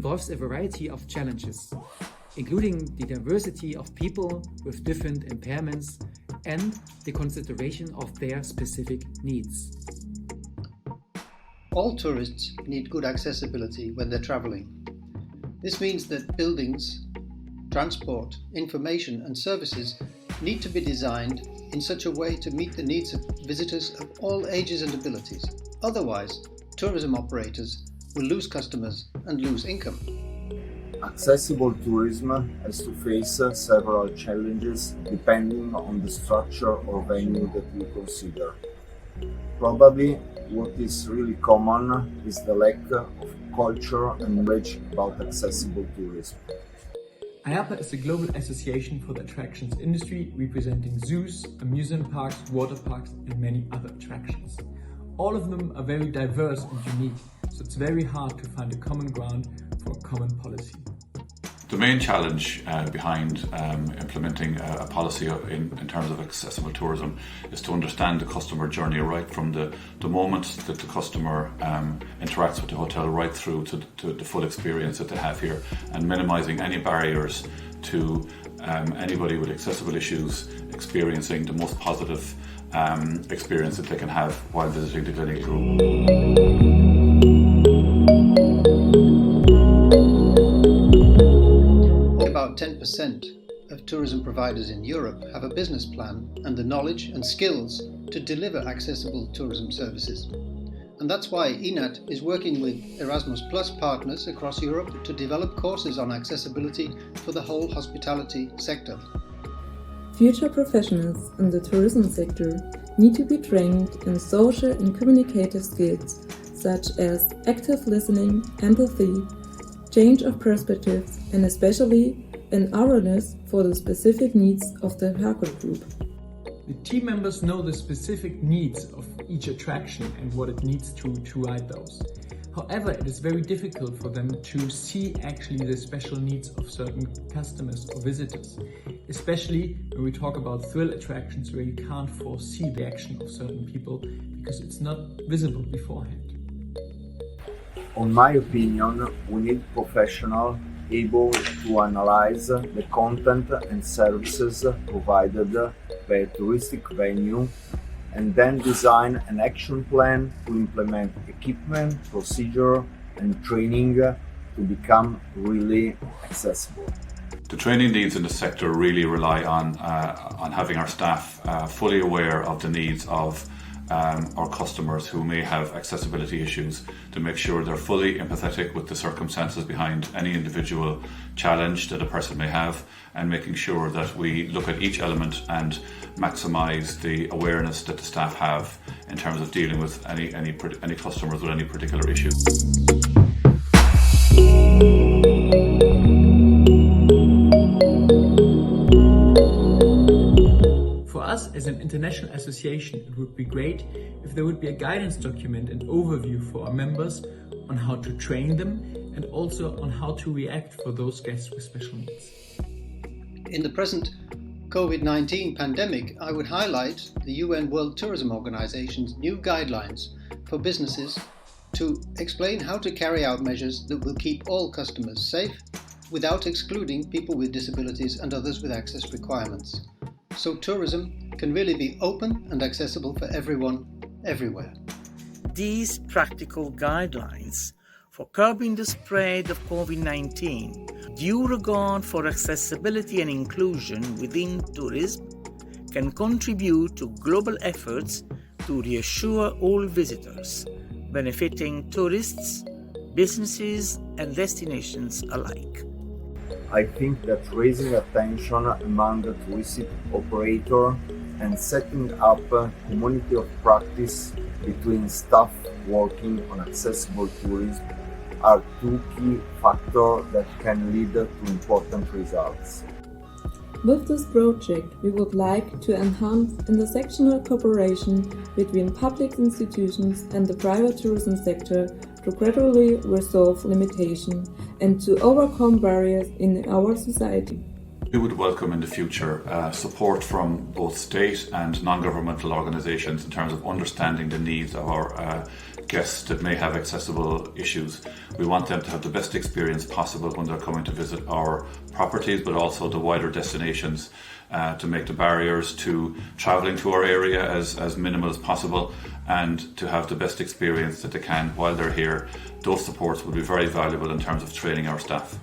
involves a variety of challenges, including the diversity of people with different impairments and the consideration of their specific needs. All tourists need good accessibility when they're travelling. This means that buildings, transport, information and services need to be designed in such a way to meet the needs of visitors of all ages and abilities. Otherwise, tourism operators will lose customers and lose income. Accessible tourism has to face several challenges depending on the structure or venue that we consider. Probably what is really common is the lack of culture and knowledge about accessible tourism. IAPA is a global association for the attractions industry, representing zoos, amusement parks, water parks and many other attractions. All of them are very diverse and unique, so it's very hard to find a common ground for a common policy. The main challenge behind implementing a policy in terms of accessible tourism is to understand the customer journey right from the moment that the customer interacts with the hotel right through to the full experience that they have here, and minimising any barriers to anybody with accessible issues experiencing the most positive experience that they can have while visiting the clinic room. About 10% of tourism providers in Europe have a business plan and the knowledge and skills to deliver accessible tourism services. And that's why INAT is working with Erasmus Plus partners across Europe to develop courses on accessibility for the whole hospitality sector. Future professionals in the tourism sector need to be trained in social and communicative skills such as active listening, empathy, change of perspectives, and especially an awareness for the specific needs of the target group. The team members know the specific needs of each attraction and what it needs to ride those. However, it is very difficult for them to see actually the special needs of certain customers or visitors, especially when we talk about thrill attractions where you can't foresee the action of certain people because it's not visible beforehand. On my opinion, we need professionals able to analyze the content and services provided by a touristic venue and then design an action plan to implement equipment, procedure and training to become really accessible. The training needs in the sector really rely on having our staff fully aware of the needs of our customers who may have accessibility issues, to make sure they're fully empathetic with the circumstances behind any individual challenge that a person may have, and making sure that we look at each element and maximise the awareness that the staff have in terms of dealing with any customers with any particular issue. For us as an international association, it would be great if there would be a guidance document and overview for our members on how to train them and also on how to react for those guests with special needs. In the present COVID-19 pandemic, I would highlight the UN World Tourism Organization's new guidelines for businesses to explain how to carry out measures that will keep all customers safe without excluding people with disabilities and others with access requirements. So tourism can really be open and accessible for everyone, everywhere. These practical guidelines for curbing the spread of COVID-19, due regard for accessibility and inclusion within tourism, can contribute to global efforts to reassure all visitors, benefiting tourists, businesses and destinations alike. I think that raising attention among the touristic operator and setting up a community of practice between staff working on accessible tourism are two key factors that can lead to important results. With this project, we would like to enhance intersectional cooperation between public institutions and the private tourism sector to gradually resolve limitations and to overcome barriers in our society. We would welcome in the future support from both state and non-governmental organisations in terms of understanding the needs of our guests that may have accessible issues. We want them to have the best experience possible when they're coming to visit our properties, but also the wider destinations, to make the barriers to travelling to our area as minimal as possible, and to have the best experience that they can while they're here. Those supports will be very valuable in terms of training our staff.